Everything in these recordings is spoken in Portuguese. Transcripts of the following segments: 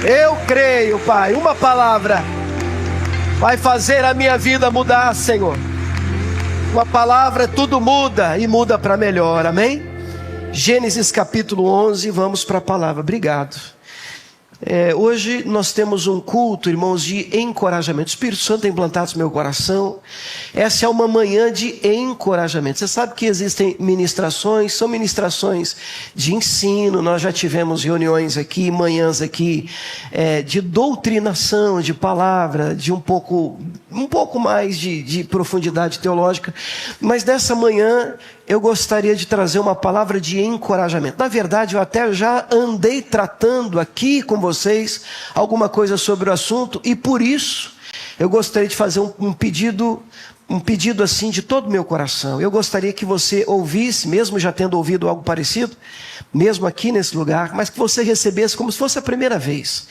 Eu creio, Pai, uma palavra vai fazer a minha vida mudar, Senhor. Uma palavra, tudo muda e muda para melhor, amém? Gênesis capítulo 11, vamos para a palavra. Obrigado. Hoje nós temos um culto, irmãos, de encorajamento. O Espírito Santo tem implantado no meu coração. Essa é uma manhã de encorajamento. Você sabe que existem ministrações, são ministrações de ensino. Nós já tivemos reuniões aqui, manhãs aqui, de doutrinação, de palavra, de um pouco mais de profundidade teológica. Mas nessa manhã eu gostaria de trazer uma palavra de encorajamento. Na verdade, eu até já andei tratando aqui com vocês alguma coisa sobre o assunto, e por isso eu gostaria de fazer um pedido assim de todo o meu coração. Eu gostaria que você ouvisse, mesmo já tendo ouvido algo parecido, mesmo aqui nesse lugar, mas que você recebesse como se fosse a primeira vez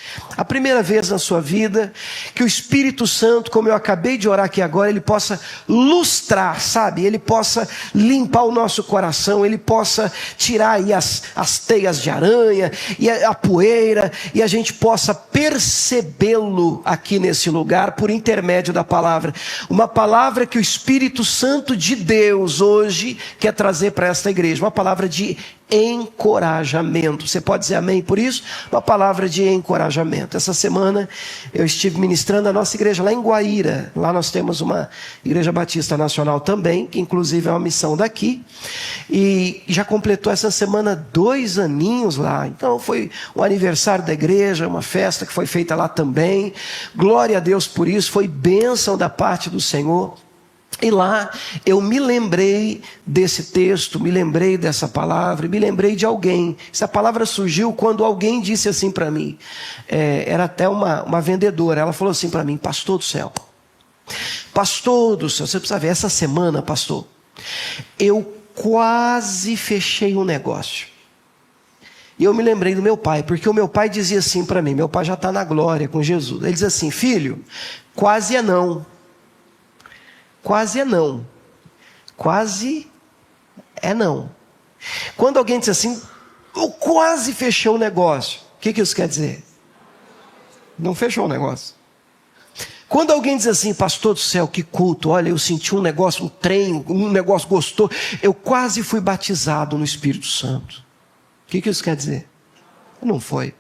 na sua vida, que o Espírito Santo, como eu acabei de orar aqui agora, ele possa lustrar, sabe? Ele possa limpar o nosso coração, ele possa tirar aí as teias de aranha e a poeira, e a gente possa percebê-lo aqui nesse lugar por intermédio da palavra. Uma palavra que o Espírito Santo de Deus hoje quer trazer para esta igreja, uma palavra de encorajamento. Você pode dizer amém por isso? Uma palavra de encorajamento. Essa semana eu estive ministrando a nossa igreja lá em Guaíra. Lá nós temos uma igreja batista nacional também, que inclusive é uma missão daqui, e já completou essa semana 2 aninhos lá. Então foi um aniversário da igreja, uma festa que foi feita lá também. Glória a Deus por isso, foi bênção da parte do Senhor. E lá eu me lembrei desse texto, me lembrei dessa palavra, me lembrei de alguém. Essa palavra surgiu quando alguém disse assim para mim, era até uma vendedora, ela falou assim para mim: pastor do céu, você precisa ver, essa semana, pastor, eu quase fechei um negócio. E eu me lembrei do meu pai, porque o meu pai dizia assim para mim, meu pai já está na glória com Jesus, ele diz assim: filho, quase é não. Quase é não. Quase é não. Quando alguém diz assim, eu quase fechei o negócio, o que isso quer dizer? Não fechou o negócio. Quando alguém diz assim, pastor do céu, que culto, olha, eu senti um negócio, um negócio gostoso, eu quase fui batizado no Espírito Santo, o que isso quer dizer? Não foi.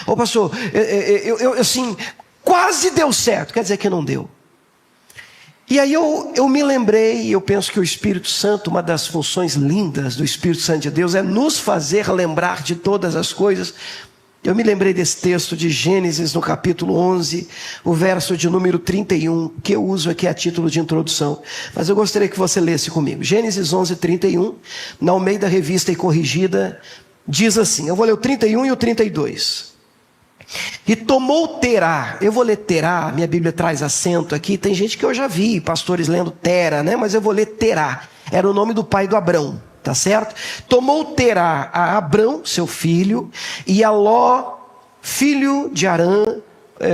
Ô pastor, eu assim, quase deu certo, quer dizer que não deu. E aí eu me lembrei, eu penso que o Espírito Santo, uma das funções lindas do Espírito Santo de Deus é nos fazer lembrar de todas as coisas. Eu me lembrei desse texto de Gênesis no capítulo 11, o verso de número 31, que eu uso aqui a título de introdução. Mas eu gostaria que você lesse comigo. Gênesis 11, 31, na Almeida Revista e Corrigida, diz assim, eu vou ler o 31 e o 32. E tomou Terá, eu vou ler Terá, minha Bíblia traz acento aqui, tem gente que eu já vi, pastores lendo Tera, né? Mas eu vou ler Terá, era o nome do pai do Abrão, tá certo? Tomou Terá a Abrão, seu filho, e a Ló, filho de Arã,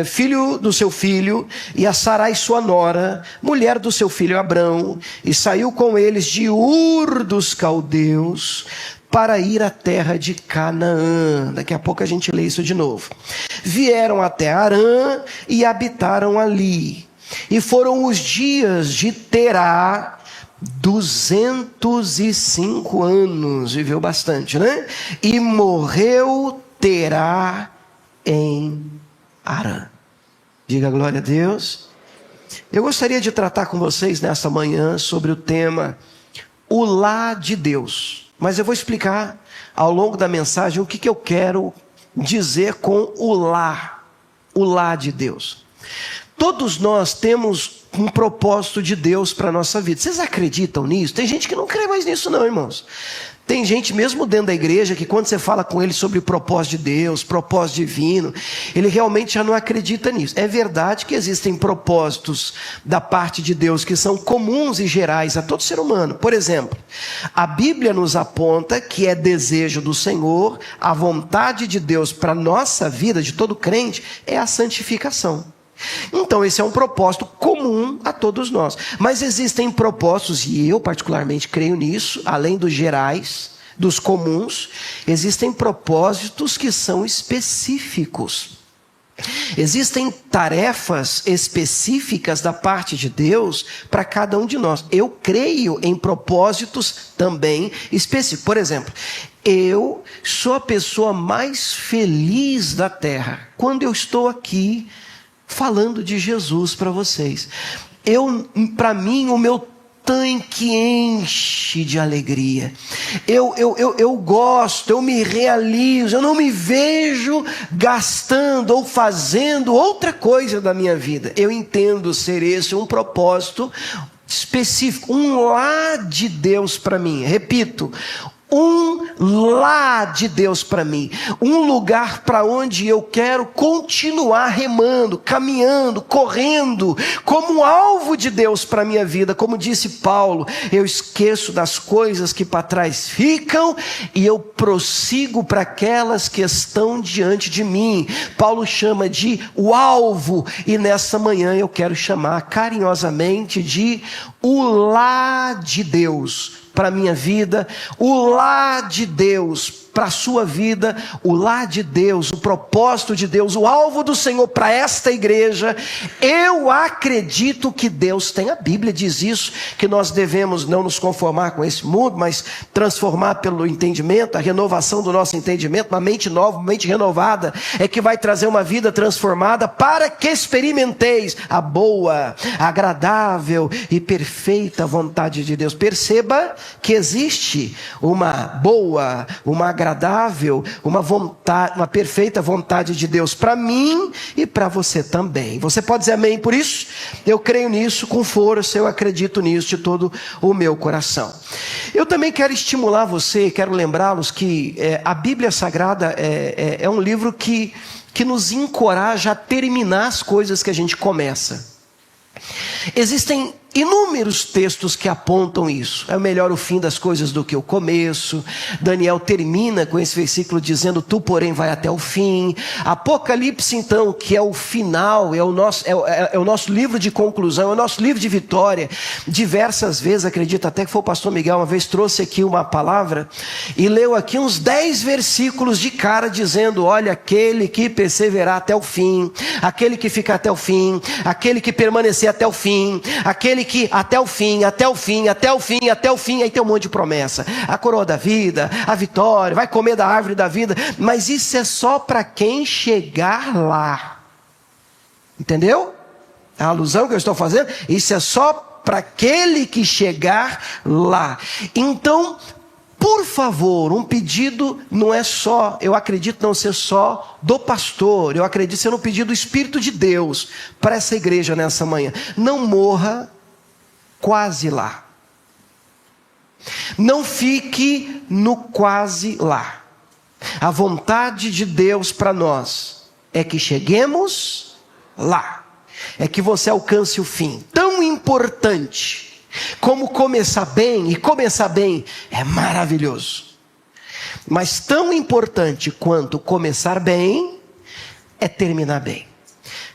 filho do seu filho, e a Sarai sua nora, mulher do seu filho Abrão, e saiu com eles de Ur dos Caldeus, para ir à terra de Canaã. Daqui a pouco a gente lê isso de novo. Vieram até Harã e habitaram ali. E foram os dias de Terá 205 anos. Viveu bastante, né? E morreu Terá em Harã. Diga glória a Deus. Eu gostaria de tratar com vocês nessa manhã sobre o tema o lá de Deus. Mas eu vou explicar ao longo da mensagem o que eu quero dizer com o lá de Deus. Todos nós temos um propósito de Deus para a nossa vida. Vocês acreditam nisso? Tem gente que não crê mais nisso não, irmãos. Tem gente mesmo dentro da igreja que quando você fala com ele sobre o propósito de Deus, propósito divino, ele realmente já não acredita nisso. É verdade que existem propósitos da parte de Deus que são comuns e gerais a todo ser humano. Por exemplo, a Bíblia nos aponta que é desejo do Senhor, a vontade de Deus para a nossa vida, de todo crente, é a santificação. Então esse é um propósito comum a todos nós, mas existem propósitos, e eu particularmente creio nisso, além dos gerais, dos comuns, existem propósitos que são específicos. Existem tarefas específicas da parte de Deus para cada um de nós. Eu creio em propósitos também específicos. Por exemplo, eu sou a pessoa mais feliz da terra quando eu estou aqui falando de Jesus para vocês. Para mim, o meu tanque enche de alegria. Eu gosto, eu me realizo, eu não me vejo gastando ou fazendo outra coisa da minha vida. Eu entendo ser esse um propósito específico, um lá de Deus para mim. Repito, um lá de Deus para mim, um lugar para onde eu quero continuar remando, caminhando, correndo, como um alvo de Deus para a minha vida. Como disse Paulo, eu esqueço das coisas que para trás ficam e eu prossigo para aquelas que estão diante de mim. Paulo chama de o alvo, e nessa manhã eu quero chamar carinhosamente de o lá de Deus para a minha vida, o lá de Deus para a sua vida, o lá de Deus, o propósito de Deus, o alvo do Senhor para esta igreja. Eu acredito que Deus tem, a Bíblia diz isso, que nós devemos não nos conformar com esse mundo, mas transformar pelo entendimento, a renovação do nosso entendimento, uma mente nova, uma mente renovada, é que vai trazer uma vida transformada, para que experimenteis a boa, agradável e perfeita vontade de Deus. Perceba que existe uma boa, uma agradável, uma vontade, uma perfeita vontade de Deus para mim e para você também. Você pode dizer amém por isso? Eu creio nisso com força, eu acredito nisso de todo o meu coração. Eu também quero estimular você, quero lembrá-los que a Bíblia Sagrada é um livro que nos encoraja a terminar as coisas que a gente começa. Existem inúmeros textos que apontam isso. É melhor o fim das coisas do que o começo. Daniel termina com esse versículo dizendo: tu porém vai até o fim. Apocalipse, então, que é o final, é o nosso livro de conclusão, é o nosso livro de vitória. Diversas vezes, acredito até que foi o pastor Miguel uma vez trouxe aqui uma palavra e leu aqui uns 10 versículos de cara dizendo: olha, aquele que perseverar até o fim, aquele que ficar até o fim, aquele que permanecer até o fim, aquele que até o fim, até o fim, até o fim, até o fim. Aí tem um monte de promessa: a coroa da vida, a vitória, vai comer da árvore da vida. Mas isso é só para quem chegar lá. Entendeu? A alusão que eu estou fazendo, isso é só para aquele que chegar lá. Então, por favor, um pedido não é só, eu acredito não ser só do pastor, eu acredito ser um pedido do Espírito de Deus para essa igreja nessa manhã. Não morra quase lá. Não fique no quase lá. A vontade de Deus para nós é que cheguemos lá. É que você alcance o fim. Tão importante como começar bem, e começar bem é maravilhoso. Mas tão importante quanto começar bem é terminar bem.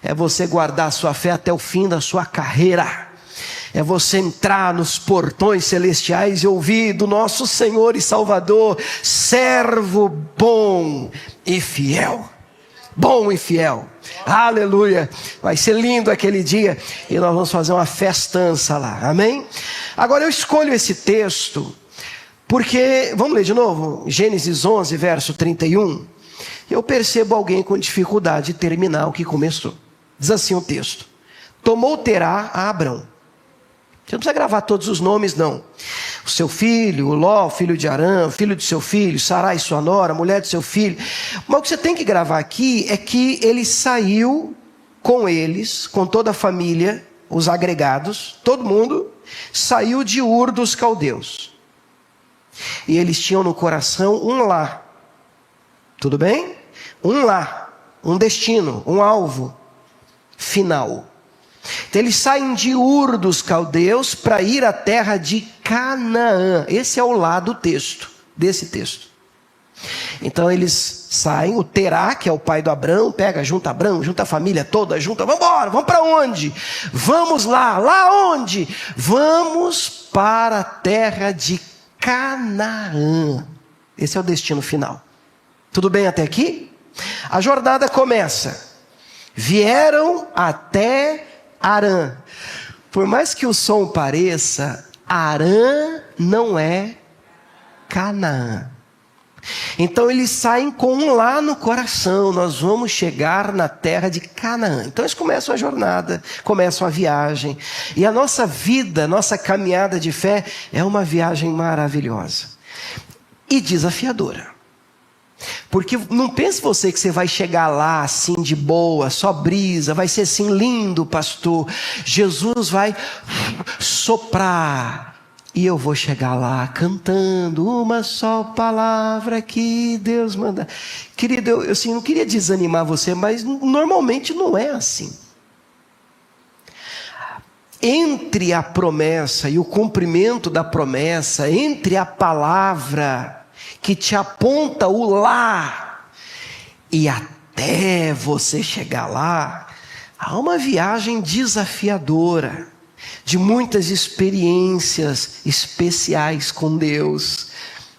É você guardar a sua fé até o fim da sua carreira. É você entrar nos portões celestiais e ouvir do nosso Senhor e Salvador: servo bom e fiel. Bom e fiel. Aleluia. Vai ser lindo aquele dia e nós vamos fazer uma festança lá. Amém? Agora eu escolho esse texto porque, vamos ler de novo? Gênesis 11, verso 31. Eu percebo alguém com dificuldade de terminar o que começou. Diz assim o texto: tomou Terá a Abrão. Você não precisa gravar todos os nomes, não. O seu filho, o Ló, filho de Arã, filho de seu filho, Sarai, sua nora, mulher de seu filho. Mas o que você tem que gravar aqui é que ele saiu com eles, com toda a família, os agregados, todo mundo, saiu de Ur dos Caldeus. E eles tinham no coração um lá. Tudo bem? Um lá, um destino, um alvo final. Então eles saem de Ur dos Caldeus para ir à terra de Canaã. Esse é o lá do texto, desse texto. Então eles saem, o Terá, que é o pai do Abrão, junta Abrão, junta a família toda, vamos embora, vamos para onde? Vamos lá onde? Vamos para a terra de Canaã. Esse é o destino final. Tudo bem até aqui? A jornada começa. Vieram até Harã. Por mais que o som pareça, Harã não é Canaã. Então eles saem com um lá no coração: nós vamos chegar na terra de Canaã. Então eles começam a jornada, começam a viagem. E a nossa vida, nossa caminhada de fé é uma viagem maravilhosa e desafiadora. Porque não pense você que você vai chegar lá assim de boa, só brisa, vai ser assim lindo, pastor. Jesus vai soprar e eu vou chegar lá cantando uma só palavra que Deus manda. Querido, eu assim, não queria desanimar você, mas normalmente não é assim. Entre a promessa e o cumprimento da promessa, entre a palavra que te aponta o lá e até você chegar lá, há uma viagem desafiadora, de muitas experiências especiais com Deus,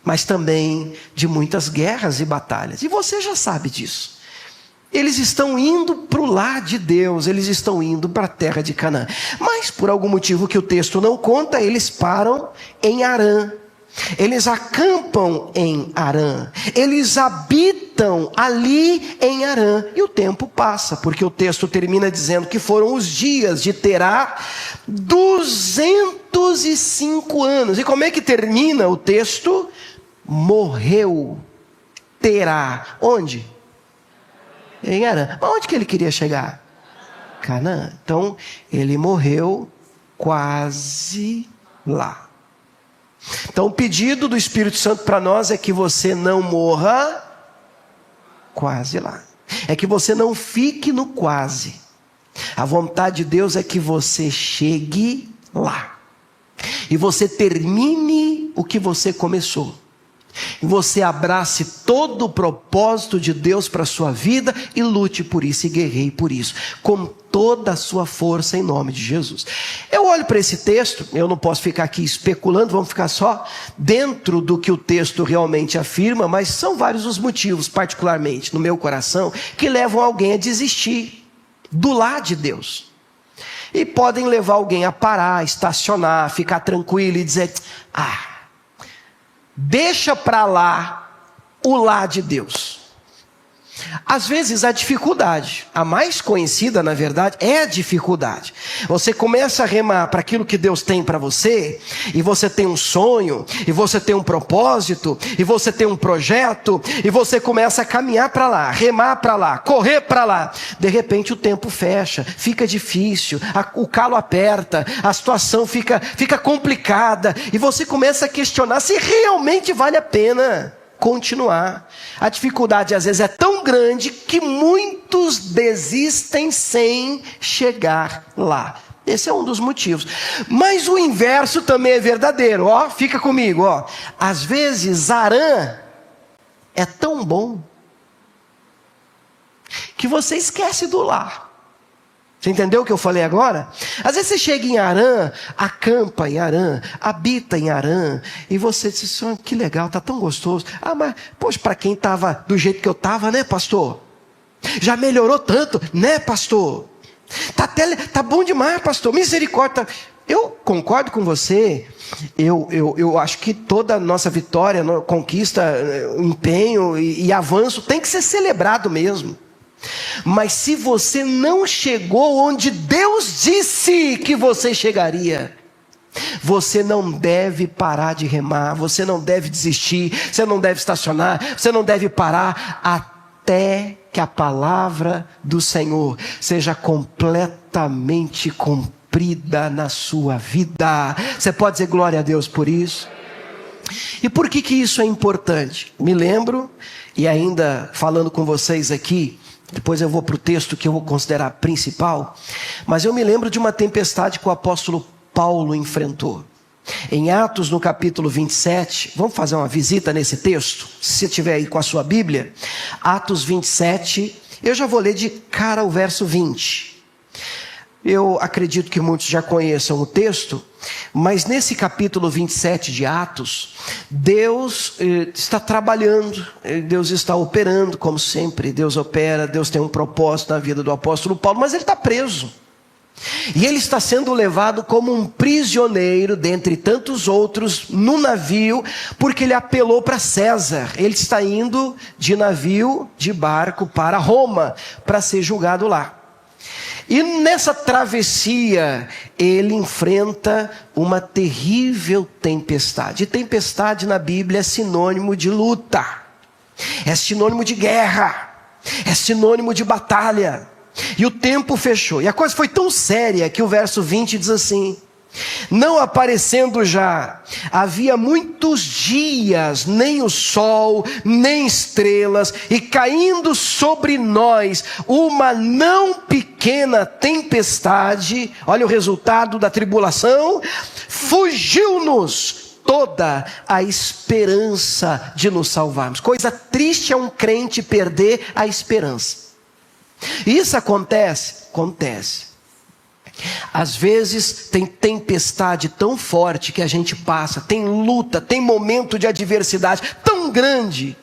mas também de muitas guerras e batalhas, e você já sabe disso. Eles estão indo para o lar de Deus, eles estão indo para a terra de Canaã, mas por algum motivo que o texto não conta, eles param em Harã. Eles acampam em Harã, eles habitam ali em Harã, e o tempo passa, porque o texto termina dizendo que foram os dias de Terá, 205 anos. E como é que termina o texto? Morreu Terá. Onde? Em Harã. Mas onde que ele queria chegar? Canaã. Então ele morreu quase lá. Então o pedido do Espírito Santo para nós é que você não morra quase lá. É que você não fique no quase. A vontade de Deus é que você chegue lá. E você termine o que você começou. E você abrace todo o propósito de Deus para a sua vida e lute por isso e guerreie por isso, com toda a sua força em nome de Jesus. Eu olho para esse texto, eu não posso ficar aqui especulando, vamos ficar só dentro do que o texto realmente afirma, mas são vários os motivos, particularmente no meu coração, que levam alguém a desistir do lar de Deus. E podem levar alguém a parar, estacionar, ficar tranquilo e dizer: deixa para lá o lar de Deus. Às vezes a dificuldade, a mais conhecida na verdade, é a dificuldade. Você começa a remar para aquilo que Deus tem para você, e você tem um sonho, e você tem um propósito, e você tem um projeto, e você começa a caminhar para lá, remar para lá, correr para lá. De repente o tempo fecha, fica difícil, o calo aperta, a situação fica complicada, e você começa a questionar se realmente vale a pena continuar. A dificuldade às vezes é tão grande que muitos desistem sem chegar lá. Esse é um dos motivos. Mas o inverso também é verdadeiro. Fica comigo. Às vezes Harã é tão bom que você esquece do lar. Você entendeu o que eu falei agora? Às vezes você chega em Harã, acampa em Harã, habita em Harã, e você diz: que legal, está tão gostoso. Mas, poxa, para quem estava do jeito que eu estava, né, pastor? Já melhorou tanto, né, pastor? Tá bom demais, pastor, misericórdia. Eu concordo com você. Eu acho que toda a nossa vitória, conquista, empenho e avanço tem que ser celebrado mesmo. Mas se você não chegou onde Deus disse que você chegaria, você não deve parar de remar, você não deve desistir, você não deve estacionar, você não deve parar até que a palavra do Senhor seja completamente cumprida na sua vida. Você pode dizer glória a Deus por isso? E por que isso é importante? Me lembro, e ainda falando com vocês aqui, depois eu vou para o texto que eu vou considerar principal, mas eu me lembro de uma tempestade que o apóstolo Paulo enfrentou. Em Atos, no capítulo 27, vamos fazer uma visita nesse texto? Se você estiver aí com a sua Bíblia, Atos 27, eu já vou ler de cara o verso 20. Eu acredito que muitos já conheçam o texto, Mas nesse capítulo 27 de Atos, Deus está trabalhando, Deus está operando, como sempre. Deus opera, Deus tem um propósito na vida do apóstolo Paulo, mas ele está preso. E ele está sendo levado como um prisioneiro, dentre tantos outros, no navio, porque ele apelou para César. Ele está indo de navio, de barco, para Roma, para ser julgado lá. E nessa travessia, ele enfrenta uma terrível tempestade. E tempestade na Bíblia é sinônimo de luta, é sinônimo de guerra, é sinônimo de batalha. E o tempo fechou. E a coisa foi tão séria que o verso 20 diz assim: não aparecendo já, havia muitos dias, nem o sol, nem estrelas, e caindo sobre nós uma não pequena tempestade. Olha o resultado da tribulação: fugiu-nos toda a esperança de nos salvarmos. Coisa triste é um crente perder a esperança. E isso acontece. Às vezes tem tempestade tão forte que a gente passa, tem luta, tem momento de adversidade tão grande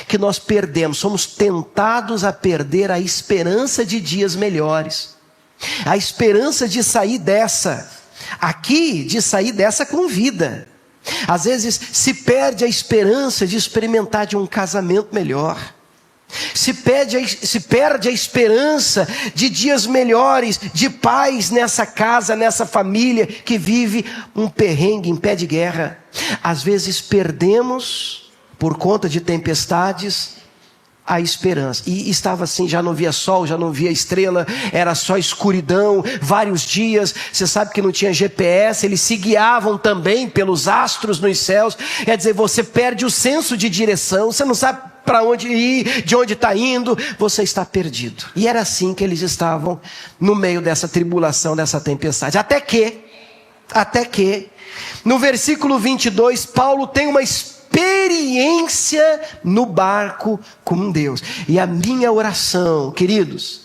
que nós perdemos, somos tentados a perder a esperança de dias melhores, a esperança de sair dessa, de sair dessa com vida. Às vezes se perde a esperança de experimentar de um casamento melhor. Se perde a esperança de dias melhores, de paz nessa casa, nessa família que vive um perrengue em pé de guerra. Às vezes perdemos, por conta de tempestades, a esperança. E estava assim, já não via sol, já não via estrela, era só escuridão, vários dias. Você sabe que não tinha GPS, eles se guiavam também pelos astros nos céus. Quer dizer, você perde o senso de direção, você não sabe para onde ir, de onde está indo, você está perdido. E era assim que eles estavam no meio dessa tribulação, dessa tempestade. Até que, no versículo 22, Paulo tem uma experiência no barco com Deus. E a minha oração, queridos,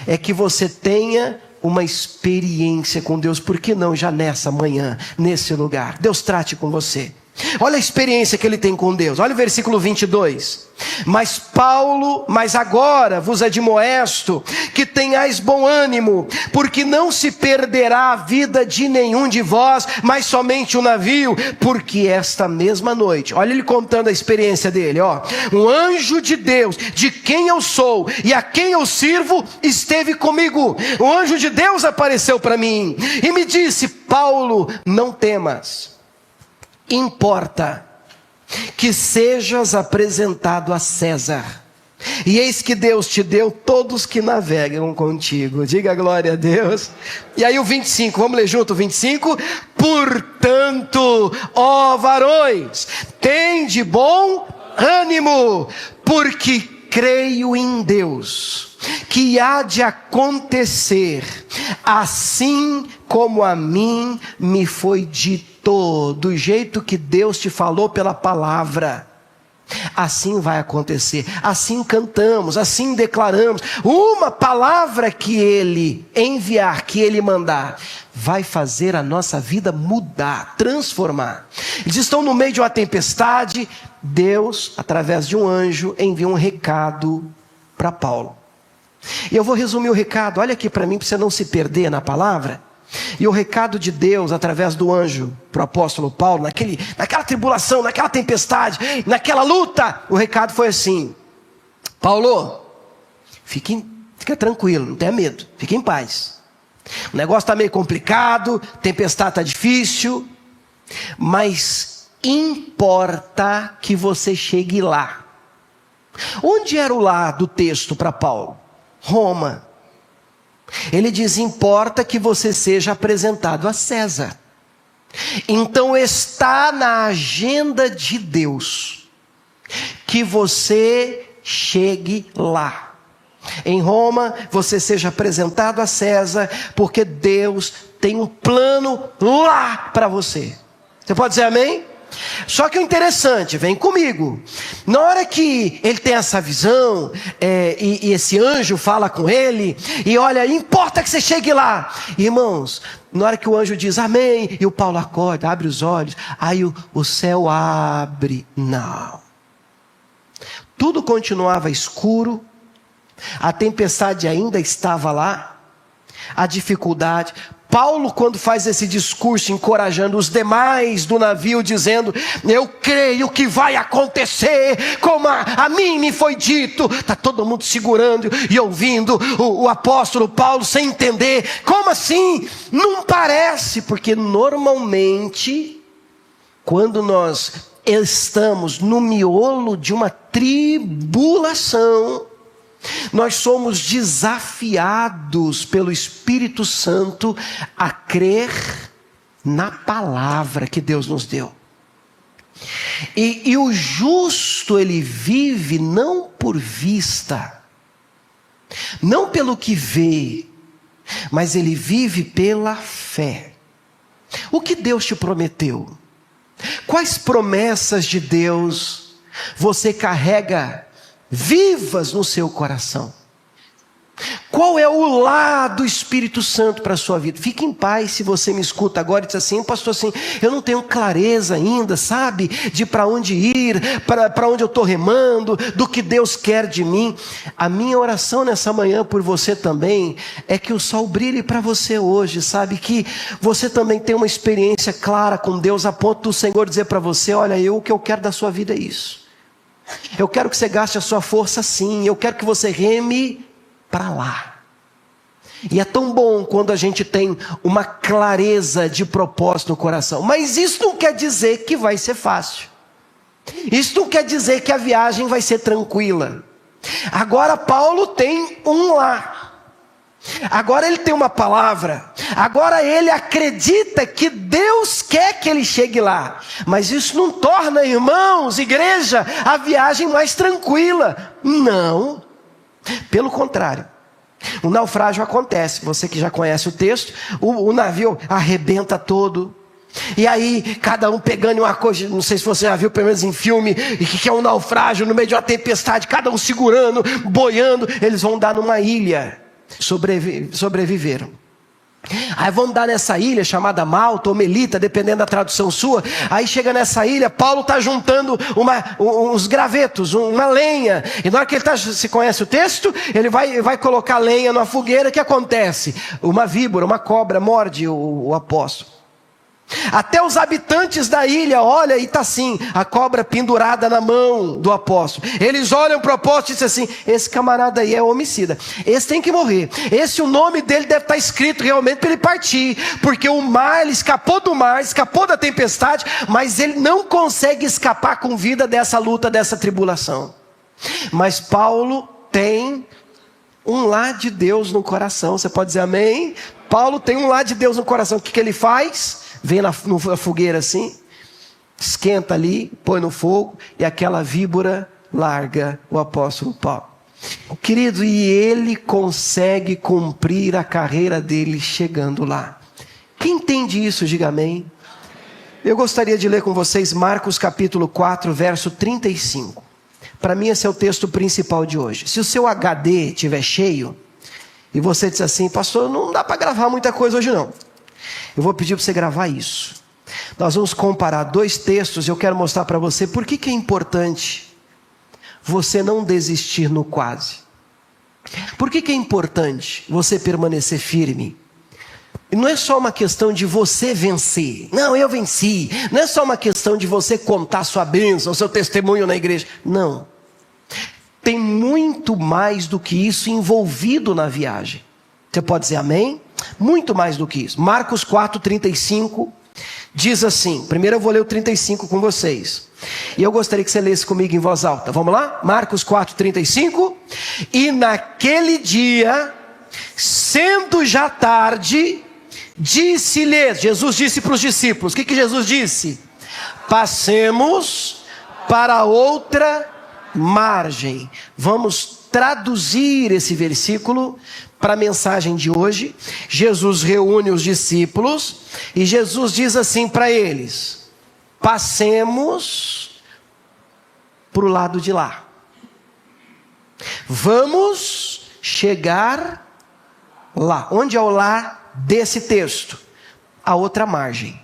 é que você tenha uma experiência com Deus. Por que não já nessa manhã, nesse lugar? Deus trate com você. Olha a experiência que ele tem com Deus. Olha o versículo 22. Mas agora vos admoesto que tenhais bom ânimo, porque não se perderá a vida de nenhum de vós, mas somente o navio. Porque esta mesma noite, olha ele contando a experiência dele, um anjo de Deus, de quem eu sou e a quem eu sirvo, esteve comigo. O anjo de Deus apareceu para mim e me disse: Paulo, não temas. Importa que sejas apresentado a César, e eis que Deus te deu todos que navegam contigo. Diga glória a Deus. E aí o 25, vamos ler junto o 25. Portanto, ó varões, tende bom ânimo, porque creio em Deus, que há de acontecer assim como a mim me foi dito. Do jeito que Deus te falou pela palavra, assim vai acontecer. Assim cantamos, assim declaramos. Uma palavra que Ele enviar, que Ele mandar, vai fazer a nossa vida mudar, transformar. Eles estão no meio de uma tempestade. Deus, através de um anjo, envia um recado para Paulo. E eu vou resumir o recado. Olha aqui para mim, para você não se perder na palavra. E o recado de Deus, através do anjo, para o apóstolo Paulo, naquela tribulação, naquela tempestade, naquela luta, o recado foi assim: Paulo, fica tranquilo, não tenha medo, fique em paz. O negócio está meio complicado, a tempestade está difícil, mas importa que você chegue lá. Onde era o lá do texto para Paulo? Roma. Ele diz: importa que você seja apresentado a César. Então está na agenda de Deus que você chegue lá. Em Roma você seja apresentado a César, porque Deus tem um plano lá para você. Você pode dizer amém? Só que o interessante, vem comigo, na hora que ele tem essa visão, e esse anjo fala com ele, e olha, importa que você chegue lá, irmãos, na hora que o anjo diz amém, e o Paulo acorda, abre os olhos, aí o céu abre, não, tudo continuava escuro, a tempestade ainda estava lá, a dificuldade. Paulo, quando faz esse discurso encorajando os demais do navio, dizendo, eu creio que vai acontecer como a mim me foi dito, está todo mundo segurando e ouvindo o apóstolo Paulo sem entender, como assim? Não parece, porque normalmente quando nós estamos no miolo de uma tribulação, nós somos desafiados pelo Espírito Santo a crer na palavra que Deus nos deu. E o justo, ele vive não por vista, não pelo que vê, mas ele vive pela fé. O que Deus te prometeu? Quais promessas de Deus você carrega vivas no seu coração? Qual é o lado do Espírito Santo para a sua vida? Fique em paz se você me escuta agora e diz assim, pastor, assim, eu não tenho clareza ainda, sabe, de para onde ir, para onde eu estou remando, do que Deus quer de mim. A minha oração nessa manhã por você também, é que o sol brilhe para você hoje, sabe, que você também tenha uma experiência clara com Deus, a ponto do Senhor dizer para você, olha, o que eu quero da sua vida é isso. Eu quero que você gaste a sua força assim, eu quero que você reme para lá. E é tão bom quando a gente tem uma clareza de propósito no coração. Mas isso não quer dizer que vai ser fácil. Isso não quer dizer que a viagem vai ser tranquila. Agora Paulo tem um lá. Agora ele tem uma palavra. Agora ele acredita que Deus quer que ele chegue lá. Mas isso não torna, irmãos, igreja, a viagem mais tranquila. Não. Pelo contrário, o naufrágio acontece. Você que já conhece o texto, o navio arrebenta todo. E aí, cada um pegando uma coisa, não sei se você já viu, pelo menos em filme, que é um naufrágio no meio de uma tempestade, cada um segurando, boiando. Eles vão dar numa ilha, sobreviveram. Aí vão dar nessa ilha chamada Malta ou Melita, dependendo da tradução sua. Aí chega nessa ilha, Paulo está juntando uns gravetos, uma lenha. E na hora que ele está, se conhece o texto, ele vai colocar lenha numa fogueira. O que acontece? Uma víbora, uma cobra morde o apóstolo. Até os habitantes da ilha olham e está assim, a cobra pendurada na mão do apóstolo. Eles olham para o apóstolo e dizem assim, esse camarada aí é homicida, esse tem que morrer, esse o nome dele deve estar escrito realmente para ele partir, porque o mar, ele escapou do mar, escapou da tempestade, mas ele não consegue escapar com vida dessa luta, dessa tribulação. Mas Paulo tem um lá de Deus no coração. Você pode dizer amém? Paulo tem um lá de Deus no coração. O que ele faz? Vem na fogueira assim, esquenta ali, põe no fogo, e aquela víbora larga o apóstolo Paulo. Querido, e ele consegue cumprir a carreira dele chegando lá. Quem entende isso, diga amém. Eu gostaria de ler com vocês Marcos capítulo 4, verso 35. Para mim esse é o texto principal de hoje. Se o seu HD estiver cheio, e você diz assim, pastor, não dá para gravar muita coisa hoje não. Eu vou pedir para você gravar isso. Nós vamos comparar dois textos e eu quero mostrar para você por que é importante você não desistir no quase. Por que é importante você permanecer firme? E não é só uma questão de você vencer. Não, eu venci. Não é só uma questão de você contar sua bênção, seu testemunho na igreja. Não. Tem muito mais do que isso envolvido na viagem. Você pode dizer amém? Muito mais do que isso. Marcos 4, 35 diz assim. Primeiro eu vou ler o 35 com vocês. E eu gostaria que você lesse comigo em voz alta. Vamos lá? Marcos 4, 35. E naquele dia, sendo já tarde, disse-lhes, Jesus disse para os discípulos. O que Jesus disse? Passemos para outra margem. Vamos traduzir esse versículo para a mensagem de hoje. Jesus reúne os discípulos e Jesus diz assim para eles: passemos para o lado de lá. Vamos chegar lá. Onde é o lá desse texto? A outra margem.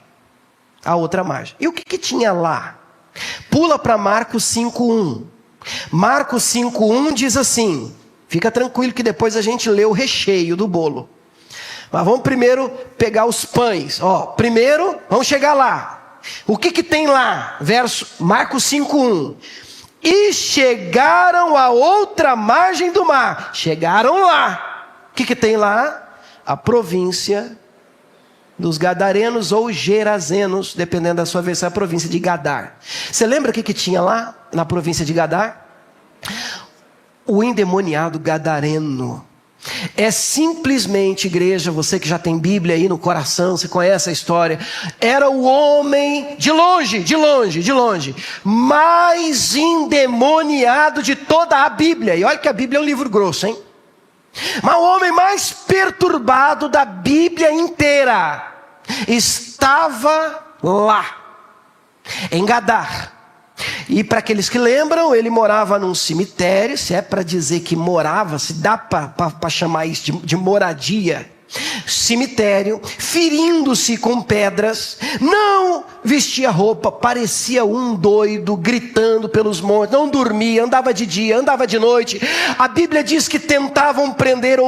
A outra margem. E o que tinha lá? Pula para Marcos 5:1. Marcos 5:1 diz assim, fica tranquilo que depois a gente lê o recheio do bolo. Mas vamos primeiro pegar os pães. Primeiro, vamos chegar lá. O que tem lá? Marcos 5:1. E chegaram à outra margem do mar. Chegaram lá. O que tem lá? A província dos Gadarenos ou Gerazenos, dependendo da sua versão, a província de Gadar. Você lembra o que tinha lá na província de Gadar? O endemoniado gadareno. É simplesmente, igreja, você que já tem Bíblia aí no coração, você conhece a história, era o homem, de longe, mais endemoniado de toda a Bíblia. E olha que a Bíblia é um livro grosso, hein? Mas o homem mais perturbado da Bíblia inteira estava lá, em Gadar. E para aqueles que lembram, ele morava num cemitério. Se é para dizer que morava, se dá para chamar isso de moradia. Cemitério, ferindo-se com pedras, não vestia roupa, parecia um doido, gritando pelos montes, não dormia, andava de dia, andava de noite. A Bíblia diz que tentaram prender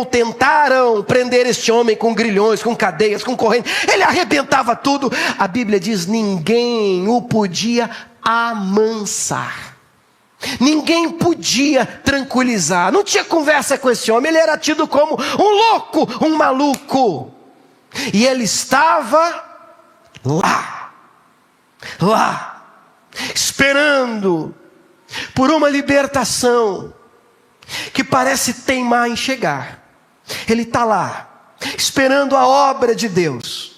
este homem com grilhões, com cadeias, com correntes. Ele arrebentava tudo. A Bíblia diz: ninguém o podia amansar. Ninguém podia tranquilizar. Não tinha conversa com esse homem. Ele era tido como um louco, um maluco. E ele estava lá, esperando por uma libertação que parece teimar em chegar. Ele está lá, esperando a obra de Deus,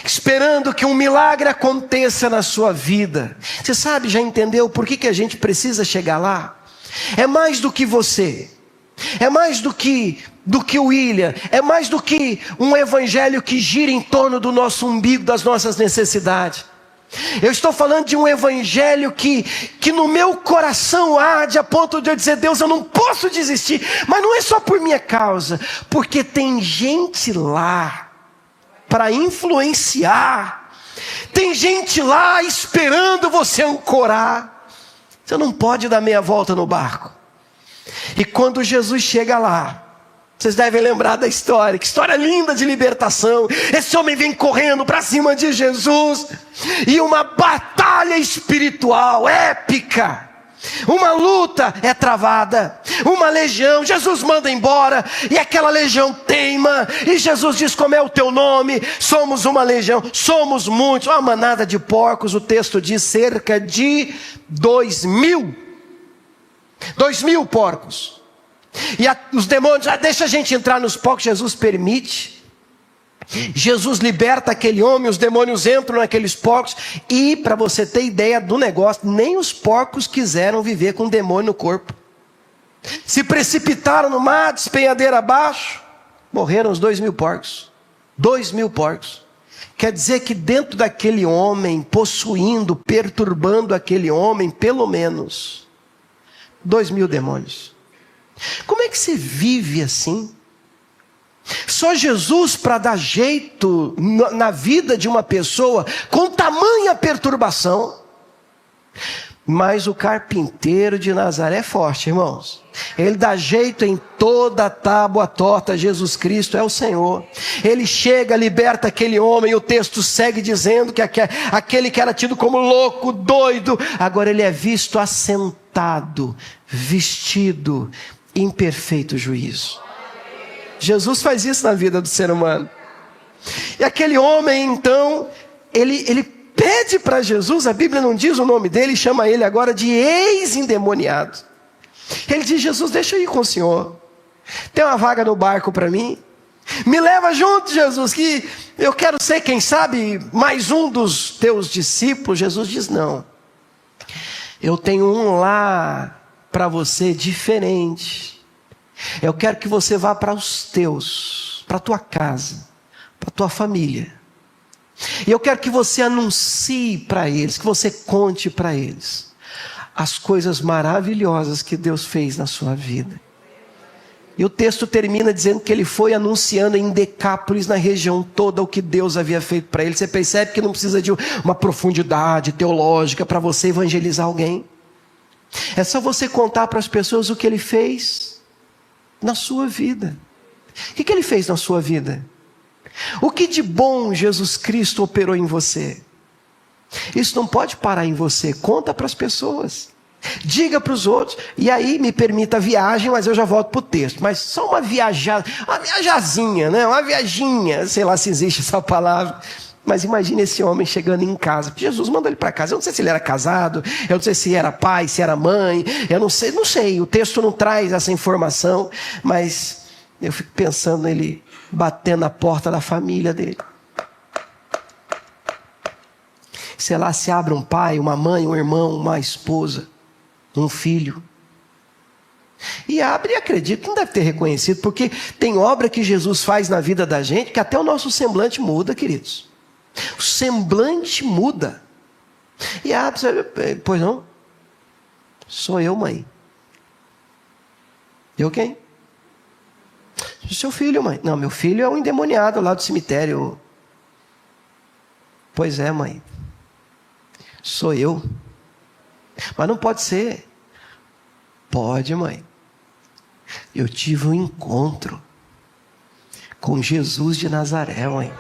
esperando que um milagre aconteça na sua vida. Você sabe, já entendeu por que a gente precisa chegar lá? É mais do que você, é mais do que o William, é mais do que um evangelho que gira em torno do nosso umbigo, das nossas necessidades. Eu estou falando de um evangelho que no meu coração arde a ponto de eu dizer: Deus, eu não posso desistir. Mas não é só por minha causa, porque tem gente lá para influenciar. Tem gente lá esperando você ancorar. Você não pode dar meia volta no barco. E quando Jesus chega lá, vocês devem lembrar da história. Que história linda de libertação. Esse homem vem correndo para cima de Jesus. E uma batalha espiritual épica. Uma luta é travada. Uma legião, Jesus manda embora. E aquela legião teima. E Jesus diz: como é o teu nome? Somos uma legião, somos muitos. Uma manada de porcos. O texto diz cerca de 2.000 porcos. E os demônios: deixa a gente entrar nos porcos. Jesus permite. Jesus liberta aquele homem, os demônios entram naqueles porcos. E para você ter ideia do negócio, nem os porcos quiseram viver com demônio no corpo. Se precipitaram no mar, despenhadeira abaixo, morreram os 2.000 porcos. 2.000 porcos. Quer dizer que dentro daquele homem, possuindo, perturbando aquele homem, pelo menos 2.000 demônios. Como é que se vive assim? Só Jesus para dar jeito na vida de uma pessoa com tamanha perturbação. Mas o carpinteiro de Nazaré é forte, irmãos. Ele dá jeito em toda a tábua torta. Jesus Cristo é o Senhor. Ele chega, liberta aquele homem. O texto segue dizendo que aquele que era tido como louco, doido, agora ele é visto assentado, vestido em perfeito juízo. Jesus faz isso na vida do ser humano. E aquele homem então, ele pede para Jesus, a Bíblia não diz o nome dele, chama ele agora de ex-endemoniado. Ele diz: Jesus, deixa eu ir com o Senhor. Tem uma vaga no barco para mim? Me leva junto, Jesus, que eu quero ser, quem sabe, mais um dos teus discípulos. Jesus diz: não. Eu tenho um lá para você diferente. Eu quero que você vá para os teus, para a tua casa, para a tua família. E eu quero que você anuncie para eles, que você conte para eles as coisas maravilhosas que Deus fez na sua vida. E o texto termina dizendo que ele foi anunciando em Decápolis, na região toda, o que Deus havia feito para ele. Você percebe que não precisa de uma profundidade teológica para você evangelizar alguém. É só você contar para as pessoas o que ele fez na sua vida. O que ele fez na sua vida? O que de bom Jesus Cristo operou em você? Isso não pode parar em você. Conta para as pessoas. Diga para os outros. E aí me permita a viagem, mas eu já volto para o texto. Mas só uma viajazinha, né? Uma viaginha, sei lá se existe essa palavra. Mas imagine esse homem chegando em casa. Jesus mandou ele para casa. Eu não sei se ele era casado, eu não sei se era pai, se era mãe, eu não sei. O texto não traz essa informação, mas eu fico pensando nele batendo na porta da família dele. Sei lá, se abre um pai, uma mãe, um irmão, uma esposa, um filho. E abre e acredito que não deve ter reconhecido, porque tem obra que Jesus faz na vida da gente que até o nosso semblante muda, queridos. O semblante muda. E abre, pois não? Sou eu, mãe. Eu quem? Seu filho, mãe. Não, meu filho é um endemoniado lá do cemitério. Pois é, mãe. Sou eu. Mas não pode ser. Pode, mãe. Eu tive um encontro com Jesus de Nazaré, mãe.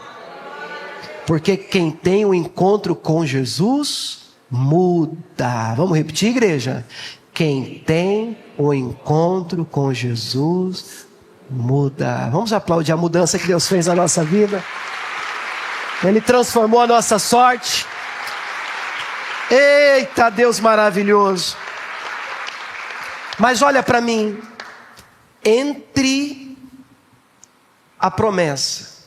Porque quem tem um encontro com Jesus, muda. Vamos repetir, igreja? Quem tem um encontro com Jesus, muda. Vamos aplaudir a mudança que Deus fez na nossa vida. Ele transformou a nossa sorte. Eita, Deus maravilhoso. Mas olha para mim. Entre a promessa,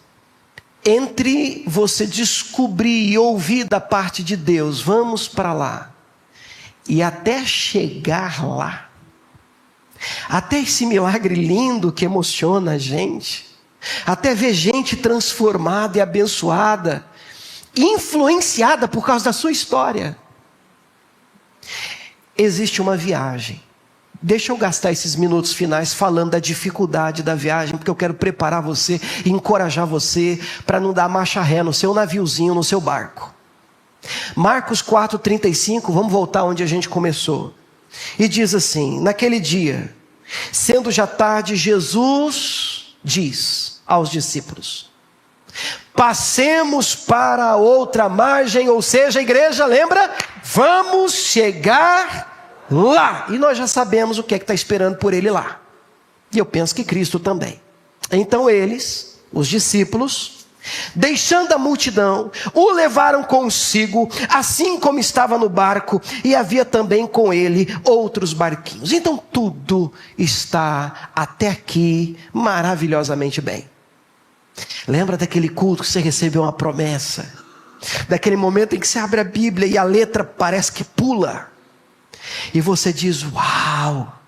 entre você descobrir e ouvir da parte de Deus, vamos para lá, e até chegar lá, até esse milagre lindo que emociona a gente, até ver gente transformada e abençoada, influenciada por causa da sua história, existe uma viagem. Deixa eu gastar esses minutos finais falando da dificuldade da viagem, porque eu quero preparar você e encorajar você para não dar marcha ré no seu naviozinho, no seu barco. Marcos 4:35, vamos voltar onde a gente começou. E diz assim: naquele dia, sendo já tarde, Jesus diz aos discípulos: passemos para a outra margem, ou seja, a igreja, lembra? Vamos chegar lá. E nós já sabemos o que é que está esperando por ele lá. E eu penso que Cristo também. Então eles, os discípulos, deixando a multidão, o levaram consigo, assim como estava no barco, e havia também com ele outros barquinhos. Então tudo está até aqui maravilhosamente bem. Lembra daquele culto que você recebeu uma promessa? Daquele momento em que você abre a Bíblia e a letra parece que pula. E você diz, uau!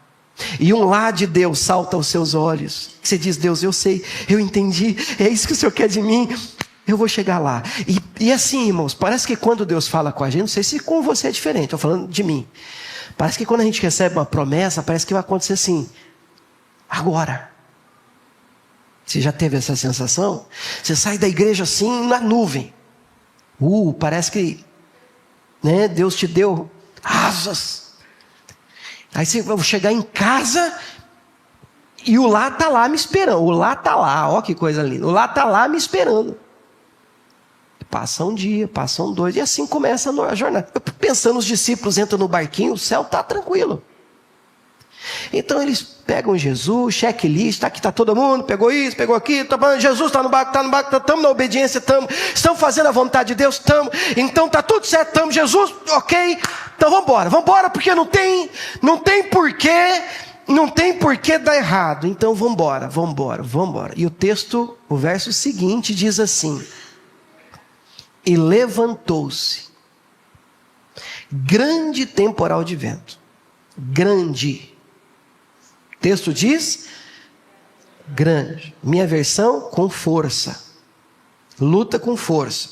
E um lá de Deus salta aos seus olhos. Você diz, Deus, eu sei, eu entendi, é isso que o Senhor quer de mim, eu vou chegar lá. E assim, irmãos, parece que quando Deus fala com a gente, não sei se com você é diferente, estou falando de mim. Parece que quando a gente recebe uma promessa, parece que vai acontecer assim, agora. Você já teve essa sensação? Você sai da igreja assim, na nuvem. Parece que, né, Deus te deu asas. Aí você vai chegar em casa e o lá está lá me esperando. O lá está lá, ó que coisa linda. O lá está lá me esperando. Passa um dia, passam dois, e assim começa a jornada. Eu pensando, os discípulos entram no barquinho, o céu está tranquilo. Então eles pegam Jesus, checklist, aqui está todo mundo, pegou isso, pegou aquilo, Jesus está no barco, estamos na obediência, estamos fazendo a vontade de Deus, então está tudo certo, estamos, Jesus, ok, então vamos embora, porque não tem porquê dar errado, então vamos embora. E o texto, o verso seguinte diz assim: e levantou-se grande temporal de vento, grande. O texto diz grande. Minha versão, com força. Luta com força.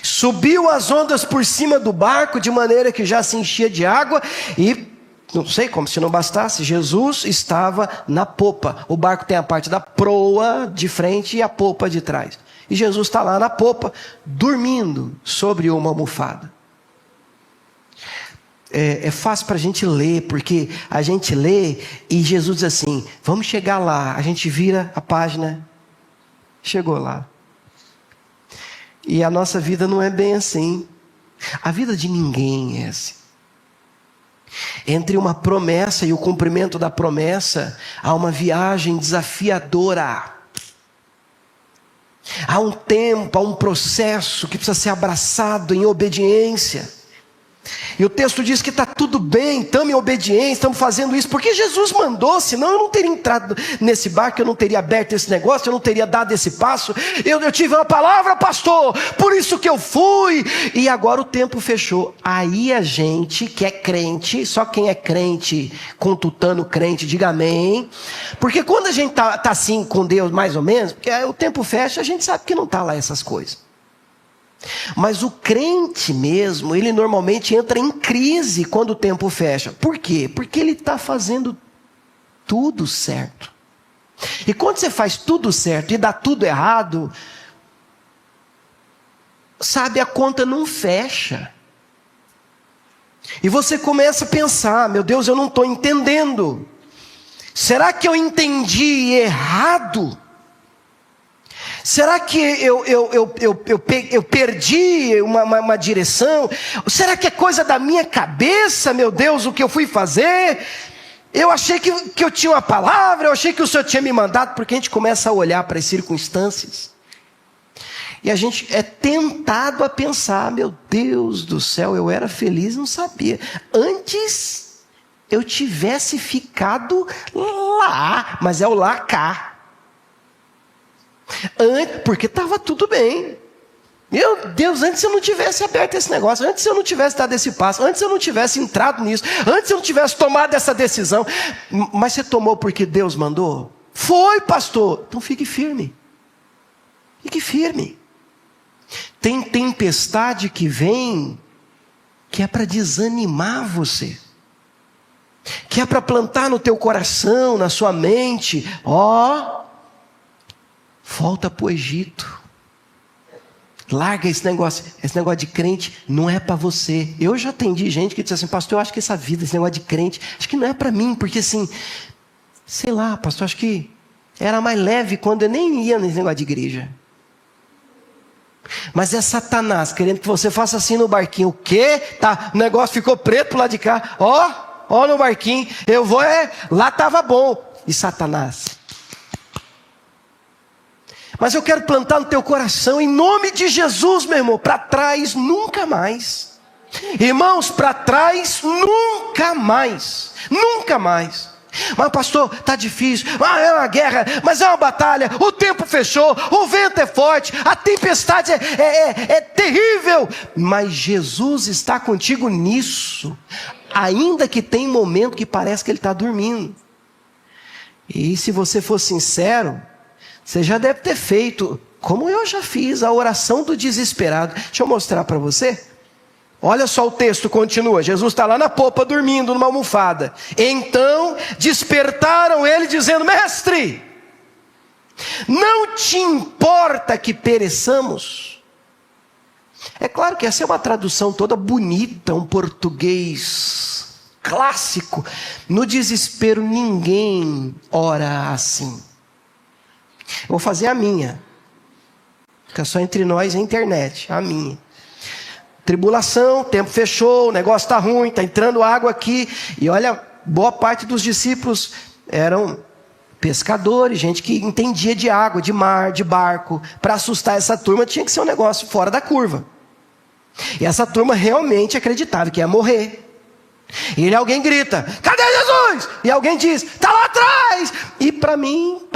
Subiu as ondas por cima do barco, de maneira que já se enchia de água, e, não sei, como se não bastasse, Jesus estava na popa. O barco tem a parte da proa de frente e a popa de trás. E Jesus está lá na popa, dormindo sobre uma almofada. É fácil para a gente ler, porque a gente lê e Jesus diz assim, vamos chegar lá. A gente vira a página, chegou lá. E a nossa vida não é bem assim. A vida de ninguém é assim. Entre uma promessa e o cumprimento da promessa, há uma viagem desafiadora. Há um tempo, há um processo que precisa ser abraçado em obediência. E o texto diz que está tudo bem, estamos em obediência, estamos fazendo isso, porque Jesus mandou, senão eu não teria entrado nesse barco, eu não teria aberto esse negócio, eu não teria dado esse passo, eu tive uma palavra, pastor, por isso que eu fui, e agora o tempo fechou. Aí a gente que é crente, só quem é crente, contutando crente, diga amém, porque quando a gente tá assim com Deus, mais ou menos, porque o tempo fecha, a gente sabe que não está lá essas coisas. Mas o crente mesmo, ele normalmente entra em crise quando o tempo fecha. Por quê? Porque ele está fazendo tudo certo. E quando você faz tudo certo e dá tudo errado, sabe, a conta não fecha. E você começa a pensar, meu Deus, eu não estou entendendo. Será que eu entendi errado? Será que eu perdi uma direção? Será que é coisa da minha cabeça, meu Deus, o que eu fui fazer? Eu achei que eu tinha uma palavra, eu achei que o Senhor tinha me mandado, porque a gente começa a olhar para as circunstâncias. E a gente é tentado a pensar, meu Deus do céu, eu era feliz, não sabia. Antes eu tivesse ficado lá, mas é o lá cá. Porque estava tudo bem. Meu Deus, antes eu não tivesse aberto esse negócio, antes eu não tivesse dado esse passo, antes eu não tivesse entrado nisso, antes eu não tivesse tomado essa decisão. Mas você tomou porque Deus mandou? Foi, pastor. Então fique firme. Fique firme. Tem tempestade que vem, que é para desanimar você, que é para plantar no teu coração, na sua mente, volta para o Egito. Larga esse negócio de crente não é para você. Eu já atendi gente que disse assim, pastor, eu acho que essa vida, esse negócio de crente, acho que não é para mim, porque assim, sei lá, pastor, acho que era mais leve quando eu nem ia nesse negócio de igreja. Mas é Satanás querendo que você faça assim no barquinho. O quê? Tá, o negócio ficou preto pro lado de cá. Ó no barquinho, eu vou, lá estava bom. E Satanás, mas eu quero plantar no teu coração, em nome de Jesus, meu irmão, para trás nunca mais. Irmãos, para trás nunca mais. Nunca mais. Mas pastor, está difícil, é uma guerra, mas é uma batalha, o tempo fechou, o vento é forte, a tempestade é terrível. Mas Jesus está contigo nisso, ainda que tem momento que parece que Ele está dormindo. E se você for sincero, você já deve ter feito, como eu já fiz, a oração do desesperado. Deixa eu mostrar para você. Olha só, o texto continua. Jesus está lá na popa dormindo numa almofada. Então despertaram ele dizendo, mestre, não te importa que pereçamos? É claro que essa é uma tradução toda bonita, um português clássico. No desespero ninguém ora assim. Eu vou fazer a minha. Fica só entre nós e a internet. A minha. Tribulação, o tempo fechou, o negócio está ruim, está entrando água aqui. E olha, boa parte dos discípulos eram pescadores, gente que entendia de água, de mar, de barco. Para assustar essa turma tinha que ser um negócio fora da curva. E essa turma realmente acreditava que ia morrer. E alguém grita, cadê Jesus? E alguém diz, está lá atrás. E para mim,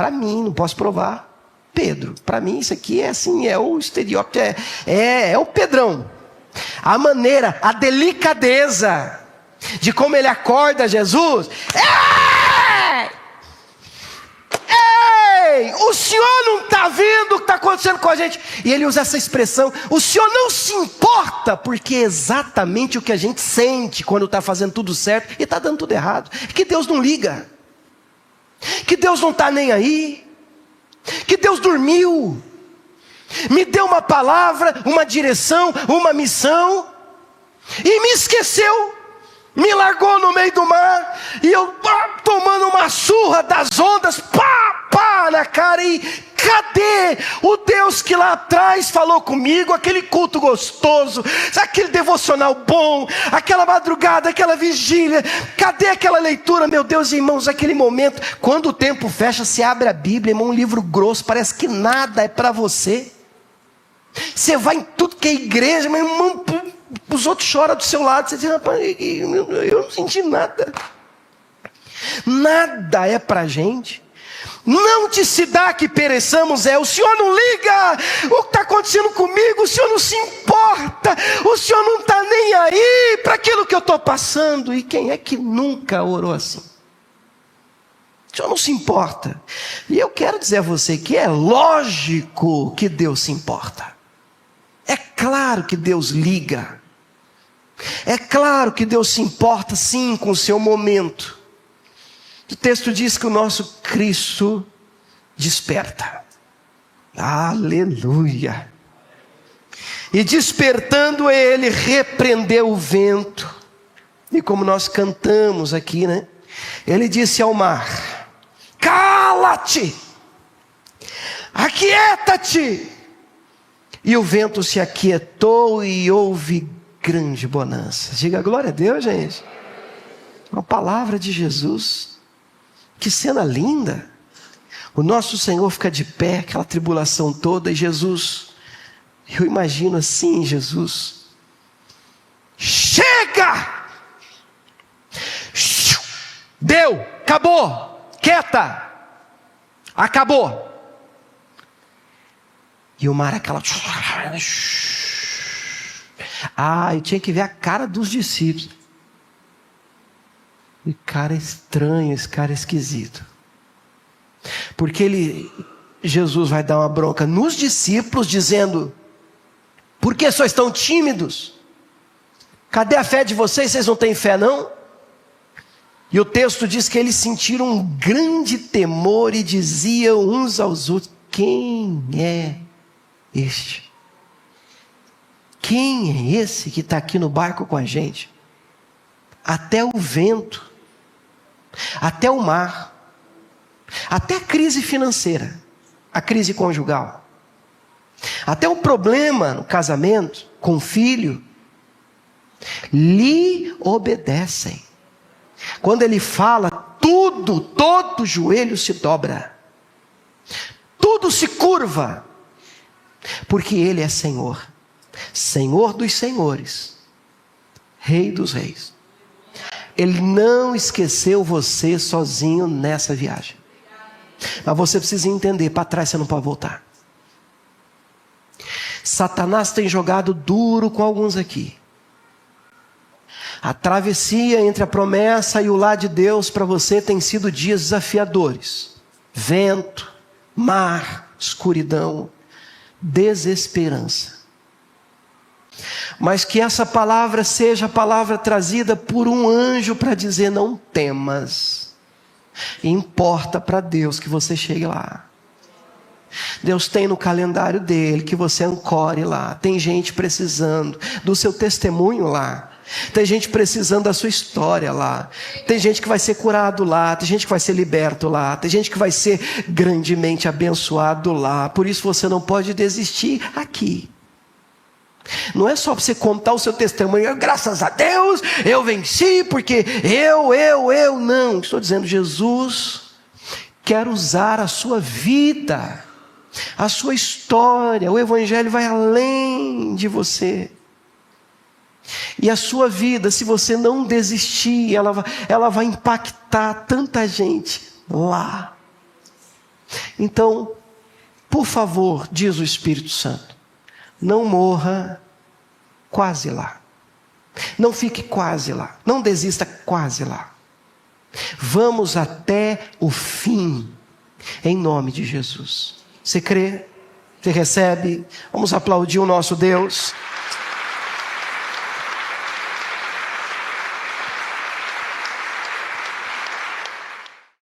não posso provar, Pedro. Para mim isso aqui é assim, é o estereótipo, é o Pedrão. A maneira, a delicadeza de como ele acorda Jesus. Ei, O Senhor não está vendo o que está acontecendo com a gente. E ele usa essa expressão: o Senhor não se importa, porque é exatamente o que a gente sente quando está fazendo tudo certo e está dando tudo errado. Que Deus não liga, que Deus não está nem aí, que Deus dormiu, me deu uma palavra, uma direção, uma missão, e me esqueceu, me largou no meio do mar, e eu tomando uma surra das ondas, pá, na cara, e cadê o Deus que lá atrás falou comigo, aquele culto gostoso, aquele devocional bom, aquela madrugada, aquela vigília, cadê aquela leitura? Meu Deus, irmãos, aquele momento, quando o tempo fecha, se abre a Bíblia, irmão, um livro grosso, parece que nada é para você. Você vai em tudo que é igreja, meu irmão, os outros choram do seu lado, você diz: rapaz, eu não senti nada. Nada é para a gente. Não te se dá que pereçamos, o Senhor não liga o que está acontecendo comigo, o Senhor não se importa, o Senhor não está nem aí para aquilo que eu estou passando. E quem é que nunca orou assim? O Senhor não se importa. E eu quero dizer a você que é lógico que Deus se importa. É claro que Deus liga. É claro que Deus se importa sim com o seu momento. O texto diz que o nosso Cristo desperta. Aleluia. E despertando ele, repreendeu o vento. E como nós cantamos aqui, né? Ele disse ao mar: cala-te, aquieta-te. E o vento se aquietou e houve grande bonança. Diga glória a Deus, gente. Uma palavra de Jesus. Que cena linda. O nosso Senhor fica de pé, aquela tribulação toda, e Jesus, eu imagino assim, Jesus: chega! Deu, acabou, quieta, acabou. E o mar aquela... eu tinha que ver a cara dos discípulos. E cara estranho, esse cara esquisito. Porque Jesus vai dar uma bronca nos discípulos, dizendo: por que sois tão tímidos? Cadê a fé de vocês? Vocês não têm fé não? E o texto diz que eles sentiram um grande temor e diziam uns aos outros: quem é este? Quem é esse que está aqui no barco com a gente? Até o vento, até o mar, até a crise financeira, a crise conjugal, até o problema no casamento, com o filho, lhe obedecem. Quando ele fala, todo joelho se dobra, tudo se curva, porque ele é Senhor, Senhor dos senhores, Rei dos reis. Ele não esqueceu você sozinho nessa viagem. Mas você precisa entender, para trás você não pode voltar. Satanás tem jogado duro com alguns aqui. A travessia entre a promessa e o lar de Deus para você tem sido dias desafiadores. Vento, mar, escuridão, desesperança. Mas que essa palavra seja a palavra trazida por um anjo para dizer: não temas. Importa para Deus que você chegue lá. Deus tem no calendário dele que você ancore lá. Tem gente precisando do seu testemunho lá. Tem gente precisando da sua história lá. Tem gente que vai ser curado lá. Tem gente que vai ser liberto lá. Tem gente que vai ser grandemente abençoado lá. Por isso você não pode desistir aqui. Não é só para você contar o seu testemunho: graças a Deus eu venci, porque eu. Não, estou dizendo, Jesus quer usar a sua vida, a sua história. O Evangelho vai além de você. E a sua vida, se você não desistir, ela vai impactar tanta gente lá. Então, por favor, diz o Espírito Santo, não morra quase lá. Não fique quase lá. Não desista quase lá. Vamos até o fim. em nome de Jesus. Você crê? Você recebe? Vamos aplaudir o nosso Deus.